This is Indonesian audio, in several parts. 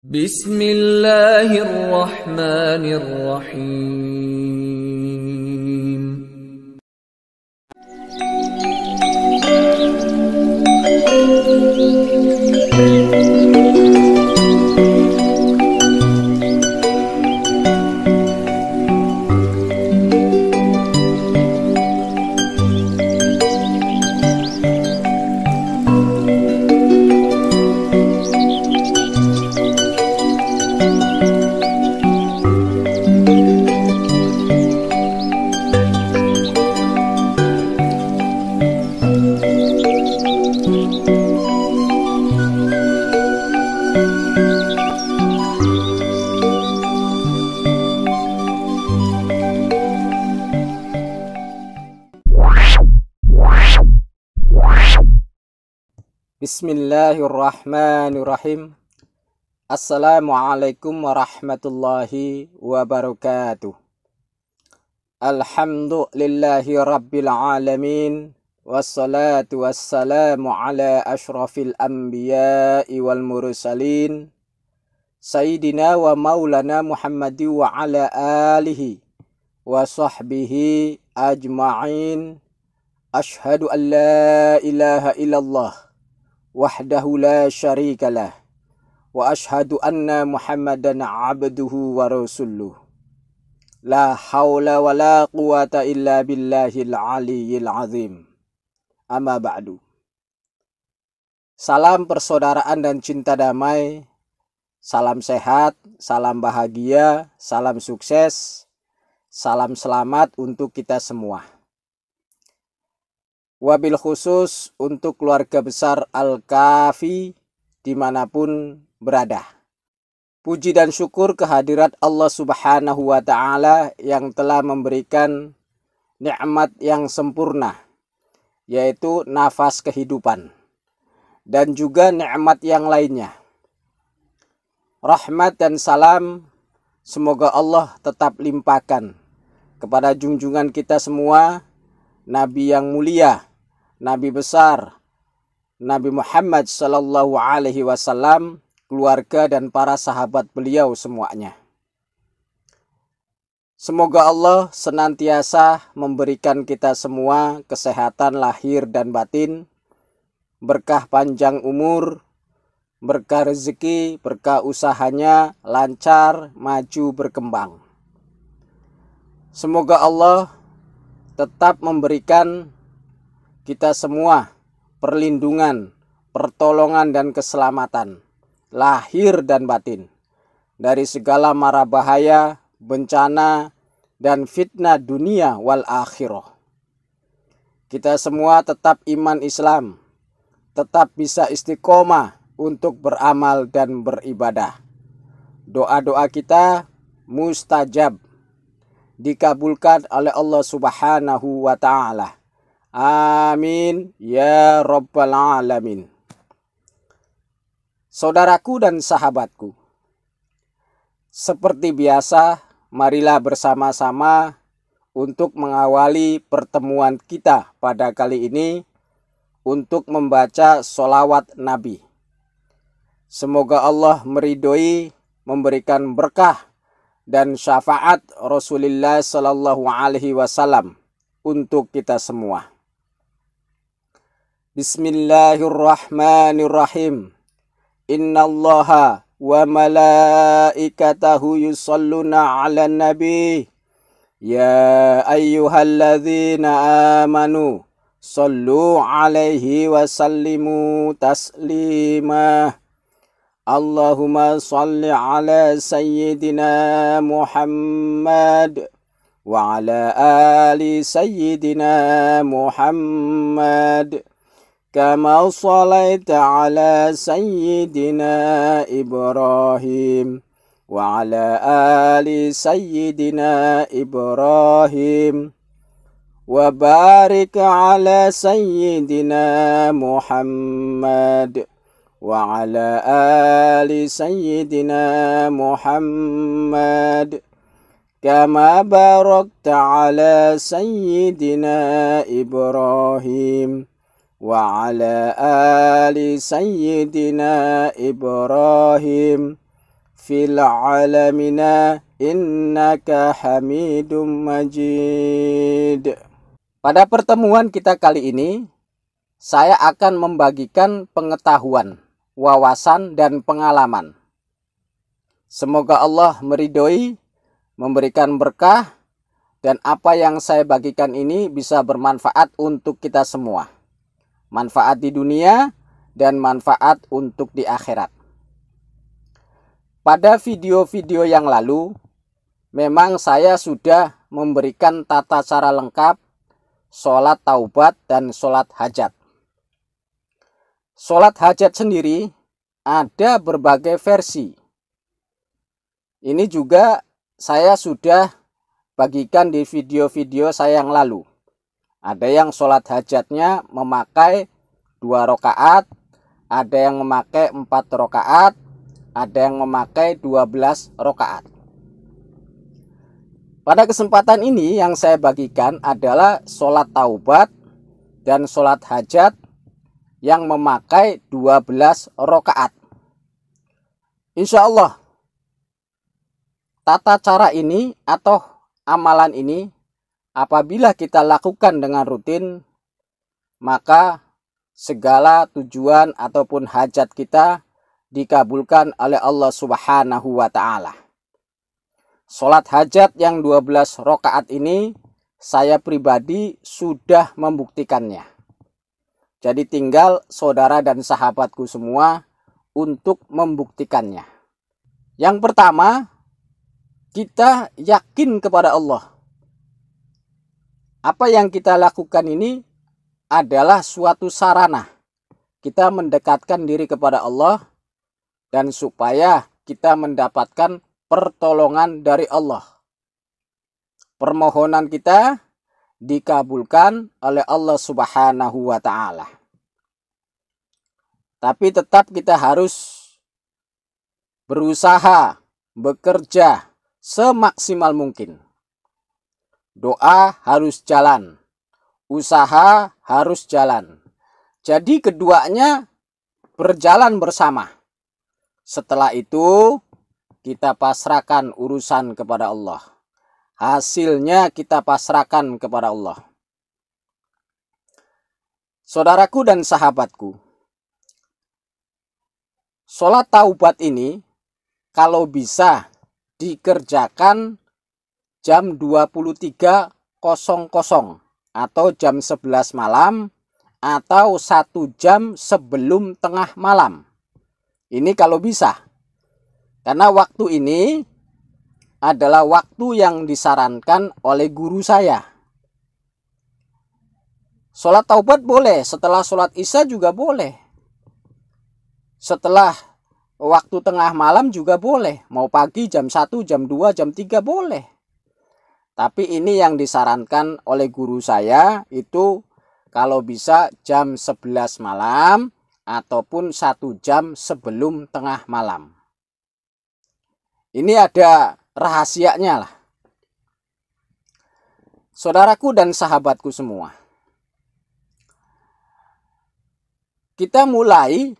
Bismillahirrahmanirrahim. Bismillahirrahmanirrahim. Assalamualaikum warahmatullahi wabarakatuh. Alhamdulillahi rabbil alamin. Wassalatu wassalamu ala ashrafil anbiya'i wal mursalin. Sayyidina wa maulana Muhammadi wa ala alihi wa sahbihi ajma'in. Ashhadu an la ilaha illallah wahdahu la syarikalah wa ashhadu anna Muhammadan abduhu wa rasuluh. La haula wa la quwata illa billahil aliyyil azim. Amma ba'du. Salam persaudaraan dan cinta damai, salam sehat, salam bahagia, salam sukses, salam selamat untuk kita semua. Wabil khusus untuk keluarga besar Al-Kafi dimanapun berada. Puji dan syukur kehadirat Allah Subhanahu wa Ta'ala yang telah memberikan nikmat yang sempurna, yaitu nafas kehidupan, dan juga nikmat yang lainnya. Rahmat dan salam semoga Allah tetap limpahkan kepada junjungan kita semua, Nabi yang mulia, Nabi besar, Nabi Muhammad sallallahu alaihi wasallam, keluarga dan para sahabat beliau semuanya. Semoga Allah senantiasa memberikan kita semua kesehatan lahir dan batin, berkah panjang umur, berkah rezeki, berkah usahanya lancar, maju, berkembang. Semoga Allah tetap memberikan kita semua perlindungan, pertolongan dan keselamatan lahir dan batin dari segala mara bahaya, bencana dan fitnah dunia wal akhirah. Kita semua tetap iman Islam, tetap bisa istiqomah untuk beramal dan beribadah. Doa-doa kita mustajab, dikabulkan oleh Allah Subhanahu wa Ta'ala. Amin ya rabbal alamin. Saudaraku dan sahabatku, seperti biasa, marilah bersama-sama untuk mengawali pertemuan kita pada kali ini untuk membaca sholawat Nabi. Semoga Allah meridhoi, memberikan berkah dan syafaat Rasulullah sallallahu alaihi wasallam untuk kita semua. Bismillahirrahmanirrahim. Innallaha wa malaikatahu yusalluna 'alan nabi. Ya ayyuhalladzina amanu sallu 'alaihi wa sallimu taslima. Allahumma salli ala sayyidina Muhammad wa ala ali sayyidina Muhammad kama shalaita ala sayyidina Ibrahim wa ala ali sayyidina Ibrahim wa barik ala sayyidina Muhammad wa ala ali sayyidina Muhammad kama barakta ala sayyidina Ibrahim wa ala ali sayyidina Ibrahim fil 'alamina innaka Hamidum Majid. Pada pertemuan kita kali ini, saya akan membagikan pengetahuan, wawasan, dan pengalaman. Semoga Allah meridhoi, memberikan berkah, dan apa yang saya bagikan ini bisa bermanfaat untuk kita semua. Manfaat di dunia dan manfaat untuk di akhirat. Pada video-video yang lalu, memang saya sudah memberikan tata cara lengkap sholat taubat dan sholat hajat. Sholat hajat sendiri ada berbagai versi. Ini juga saya sudah bagikan di video-video saya yang lalu. Ada yang sholat hajatnya memakai 2 rakaat, ada yang memakai 4 rakaat, ada yang memakai 12 rakaat. Pada kesempatan ini yang saya bagikan adalah sholat taubat dan sholat hajat yang memakai 12 rakaat. Insya Allah tata cara ini atau amalan ini apabila kita lakukan dengan rutin, maka segala tujuan ataupun hajat kita dikabulkan oleh Allah Subhanahu wa Ta'ala. Sholat hajat yang 12 rakaat ini saya pribadi sudah membuktikannya. Jadi tinggal saudara dan sahabatku semua untuk membuktikannya. Yang pertama, kita yakin kepada Allah. Apa yang kita lakukan ini adalah suatu sarana kita mendekatkan diri kepada Allah dan supaya kita mendapatkan pertolongan dari Allah. Permohonan kita dikabulkan oleh Allah Subhanahu wa Ta'ala. Tapi tetap kita harus berusaha, bekerja semaksimal mungkin. Doa harus jalan, usaha harus jalan. Jadi keduanya berjalan bersama. Setelah itu kita pasrahkan urusan kepada Allah. Hasilnya kita pasrahkan kepada Allah. Saudaraku dan sahabatku, sholat taubat ini kalau bisa dikerjakan jam 23.00 atau jam 11 malam atau 1 jam sebelum tengah malam. Ini kalau bisa. Karena waktu ini adalah waktu yang disarankan oleh guru saya. Sholat taubat boleh, setelah sholat isya juga boleh. Setelah waktu tengah malam juga boleh. Mau pagi jam 1, jam 2, jam 3 boleh. Tapi ini yang disarankan oleh guru saya itu kalau bisa jam 11 malam ataupun 1 jam sebelum tengah malam. Ini ada rahasianya lah. Saudaraku dan sahabatku semua. Kita mulai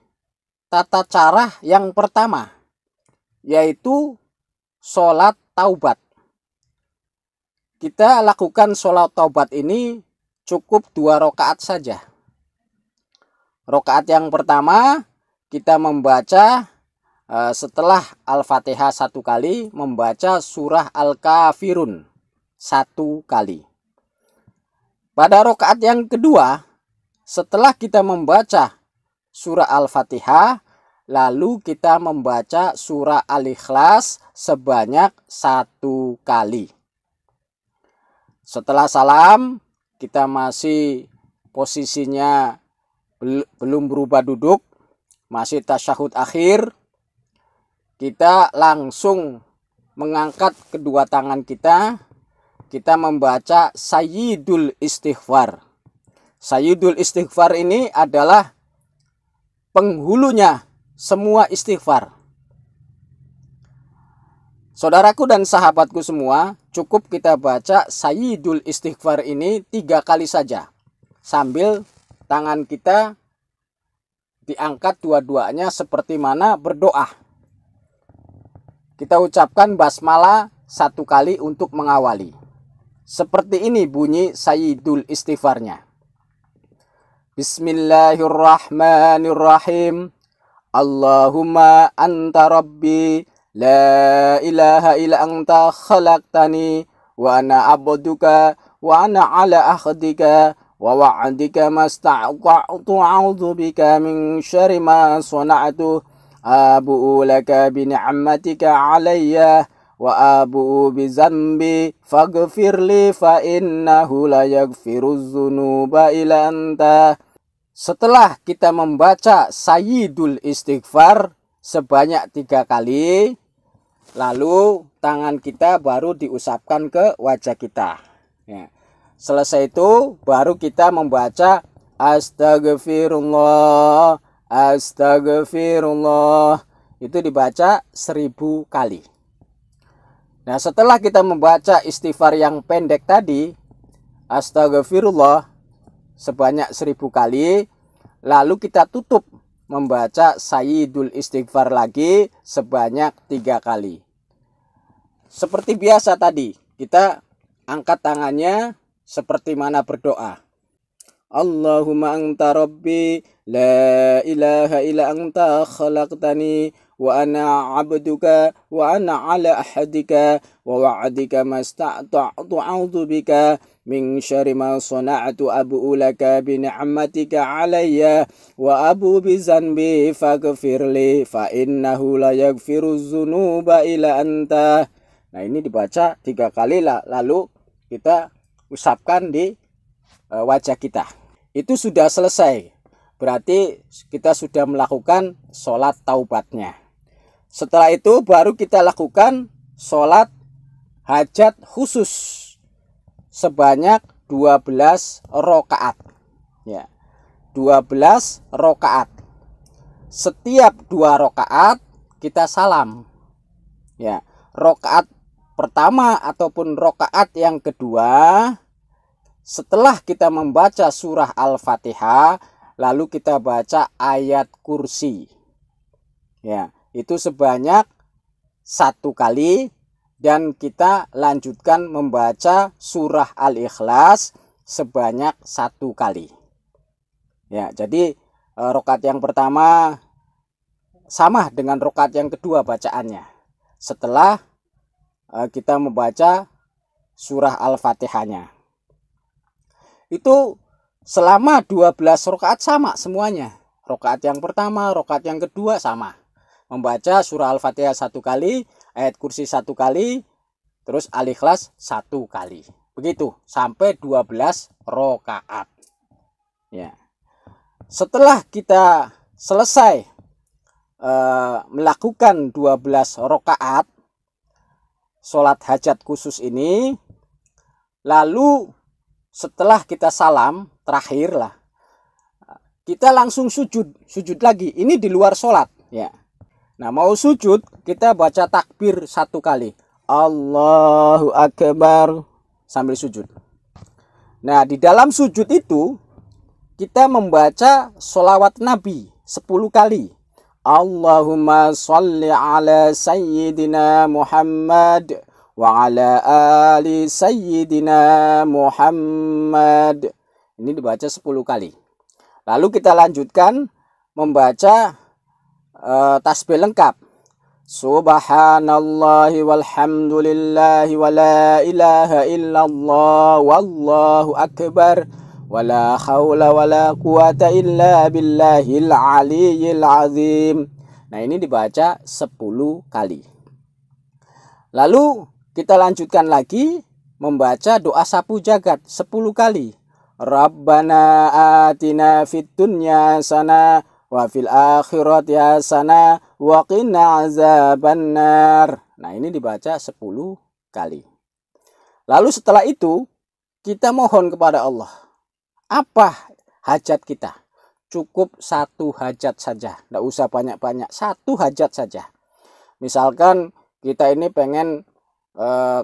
tata cara yang pertama, yaitu sholat taubat. Kita lakukan sholat taubat ini cukup 2 rakaat saja. Rakaat yang pertama kita membaca setelah Al-Fatihah 1 kali, membaca surah Al-Kafirun 1 kali. Pada rakaat yang kedua, setelah kita membaca surah Al-Fatihah, lalu kita membaca surah Al-Ikhlas sebanyak 1 kali. Setelah salam, kita masih posisinya belum berubah duduk, masih tasyahud akhir. Kita langsung mengangkat kedua tangan kita membaca Sayyidul Istighfar. Sayyidul Istighfar ini adalah penghulunya semua istighfar. Saudaraku dan sahabatku semua, cukup kita baca Sayyidul Istighfar ini 3 kali saja. Sambil tangan kita diangkat dua-duanya seperti mana berdoa. kita ucapkan basmalah 1 kali untuk mengawali. Seperti ini bunyi Sayyidul Istighfarnya. Bismillahirrahmanirrahim. Allahumma anta rabbi la ilaha illa anta khalaqtani wa ana abduka wa ana ala ahdika wa wa'dika masta'tu a'udzu bika min syarri ma sana'tu abu'u laka bi ni'matika 'alayya wa abu'u bi dzambi faghfirli fa innahu la yaghfiruz dzunuba illa anta. Setelah kita membaca Sayyidul Istighfar sebanyak 3 kali, lalu tangan kita baru diusapkan ke wajah kita. Ya. Selesai itu baru kita membaca Astagfirullah, Astagfirullah. Itu dibaca 1000 kali. Nah, setelah kita membaca istighfar yang pendek tadi, Astagfirullah sebanyak 1000 kali, lalu kita tutup membaca Sayyidul Istighfar lagi sebanyak 3 kali. Seperti biasa tadi, kita angkat tangannya seperti mana berdoa. Allahumma anta rabbi la ilaha illa anta khalaqtani wa ana abduka wa ana ala ahadika wa wa'dika masta'tu a'udzu bika min syarri ma sana'tu abu'u laka bi ni'matika 'alayya wa abu bi dzanbi faghfirli fa innahu la yaghfiruz dzunuba illa anta. Nah, ini dibaca 3 kali lalu kita usapkan di wajah kita. Itu sudah selesai. Berarti kita sudah melakukan sholat taubatnya. Setelah itu baru kita lakukan sholat hajat khusus sebanyak 12 rakaat. Ya, 12 rakaat. Setiap 2 rakaat kita salam. Ya, rakaat pertama ataupun rakaat yang kedua, setelah kita membaca surah Al-Fatihah, lalu kita baca ayat kursi. Ya, itu sebanyak 1 kali, dan kita lanjutkan membaca surah Al-Ikhlas sebanyak 1 kali. Ya, jadi rakaat yang pertama sama dengan rakaat yang kedua bacaannya. Setelah kita membaca surah Al-Fatihahnya. Itu selama 12 rakaat sama semuanya. Rakaat yang pertama, rakaat yang kedua sama. Membaca surah Al-Fatihah 1 kali, ayat kursi 1 kali, terus Al-Ikhlas 1 kali. Begitu sampai 12 rakaat. Ya. Setelah kita selesai melakukan 12 rakaat sholat hajat khusus ini, lalu setelah kita salam terakhir lah, kita langsung sujud lagi. Ini di luar sholat, ya. Nah, mau sujud kita baca takbir 1 kali, Allahu Akbar, sambil sujud. Nah, di dalam sujud itu kita membaca sholawat Nabi 10 kali. Allahumma sholli ala sayyidina Muhammad wa ala ali sayyidina Muhammad. Ini dibaca 10 kali. Lalu kita lanjutkan membaca tasbih lengkap. Subhanallahi walhamdulillahi wa la ilaha illallah wallahu akbar wa la haula wa la quwata illa billahil aliyyil azim. Nah, ini dibaca 10 kali. Lalu kita lanjutkan lagi membaca doa sapu jagat 10 kali. Rabbana atina fid dunya hasanah wa fil akhirati hasanah wa qina azabannar. Nah, ini dibaca 10 kali. Lalu setelah itu kita mohon kepada Allah. Apa hajat kita? Cukup 1 hajat saja. Tidak usah banyak-banyak. 1 hajat saja. Misalkan kita ini pengen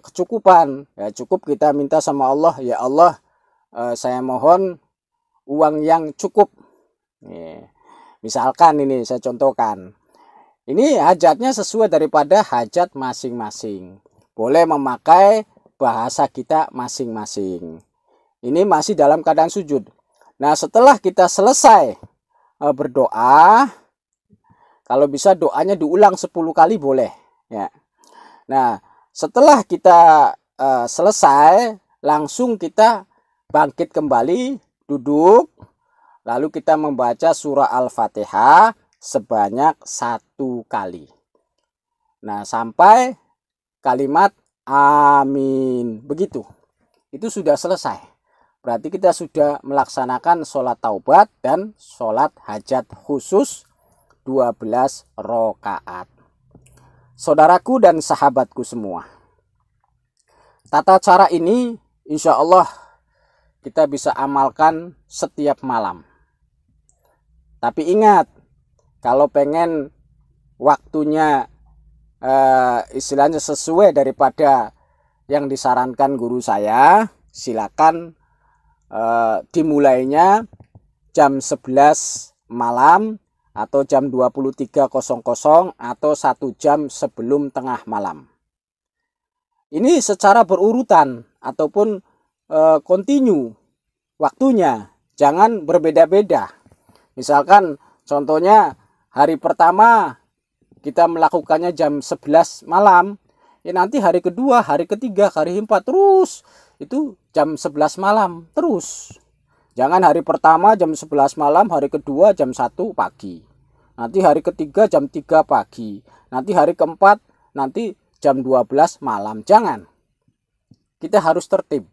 kecukupan, ya cukup kita minta sama Allah, ya Allah, saya mohon uang yang cukup. Misalkan ini saya contohkan, Ini hajatnya sesuai daripada hajat masing-masing. Boleh memakai bahasa kita masing-masing. Ini masih dalam keadaan sujud. Nah, setelah kita selesai berdoa, kalau bisa doanya diulang 10 kali boleh. Ya. Nah, setelah kita selesai, langsung kita bangkit kembali, duduk, lalu kita membaca surah Al-Fatihah sebanyak 1 kali. Nah, sampai kalimat amin. Begitu. Itu sudah selesai. Berarti kita sudah melaksanakan sholat taubat dan sholat hajat khusus 12 rakaat. Saudaraku dan sahabatku semua, tata cara ini insya Allah kita bisa amalkan setiap malam. Tapi ingat, kalau pengen waktunya istilahnya sesuai daripada yang disarankan guru saya, silakan dimulainya jam 11 malam atau jam 23.00 atau 1 jam sebelum tengah malam. Ini secara berurutan ataupun kontinu waktunya, jangan berbeda-beda. Misalkan contohnya hari pertama kita melakukannya jam 11 malam, ya nanti hari kedua, hari ketiga, hari keempat terus itu jam 11 malam terus. Jangan hari pertama jam 11 malam, hari kedua jam 1 pagi. Nanti hari ketiga jam 3 pagi. Nanti hari keempat nanti jam 12 malam. Jangan. Kita harus tertib.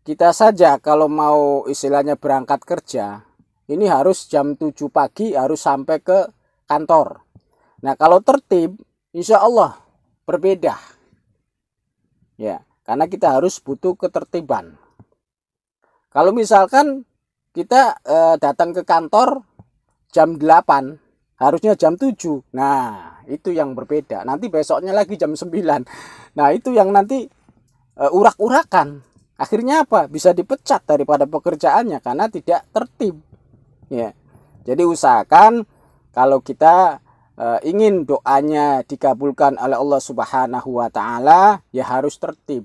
Kita saja kalau mau istilahnya berangkat kerja, ini harus jam 7 pagi harus sampai ke kantor. Nah, kalau tertib, insya Allah berbeda. Ya, karena kita harus butuh ketertiban. Kalau misalkan kita datang ke kantor jam 8, harusnya jam 7. Nah, itu yang berbeda. Nanti besoknya lagi jam 9. Nah, itu yang nanti urak-urakan. Akhirnya apa? Bisa dipecat daripada pekerjaannya karena tidak tertib. Ya. Jadi usahakan kalau kita ingin doanya dikabulkan oleh Allah Subhanahu wa taala, ya harus tertib.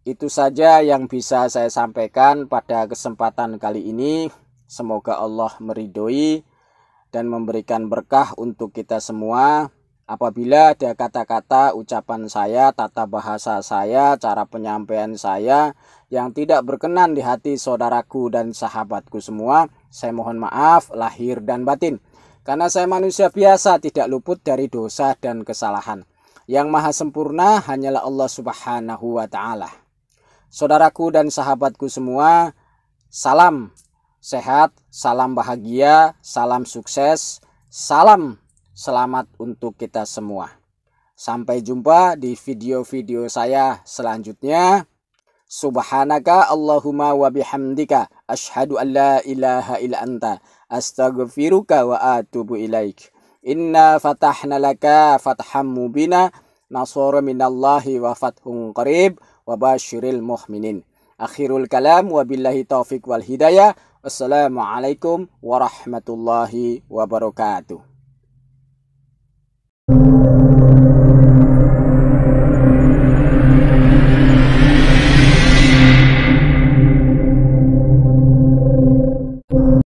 Itu saja yang bisa saya sampaikan pada kesempatan kali ini. Semoga Allah meridhoi dan memberikan berkah untuk kita semua. Apabila ada kata-kata, ucapan saya, tata bahasa saya, cara penyampaian saya yang tidak berkenan di hati saudaraku dan sahabatku semua, saya mohon maaf lahir dan batin. Karena saya manusia biasa, tidak luput dari dosa dan kesalahan. Yang maha sempurna hanyalah Allah Subhanahu wa ta'ala. Saudaraku dan sahabatku semua, salam sehat, salam bahagia, salam sukses, salam selamat untuk kita semua. Sampai jumpa di video-video saya selanjutnya. Subhanaka Allahumma wa bihamdika asyhadu an la ilaha illa anta astaghfiruka wa atubu ilaik. Inna fatahna laka fatham mubina nasara minallahi wa fathun qarib wa basyiril mu'minin. Akhirul kalam wa billahi taufiq wal hidayah. Wassalamualaikum warahmatullahi wabarakatuh.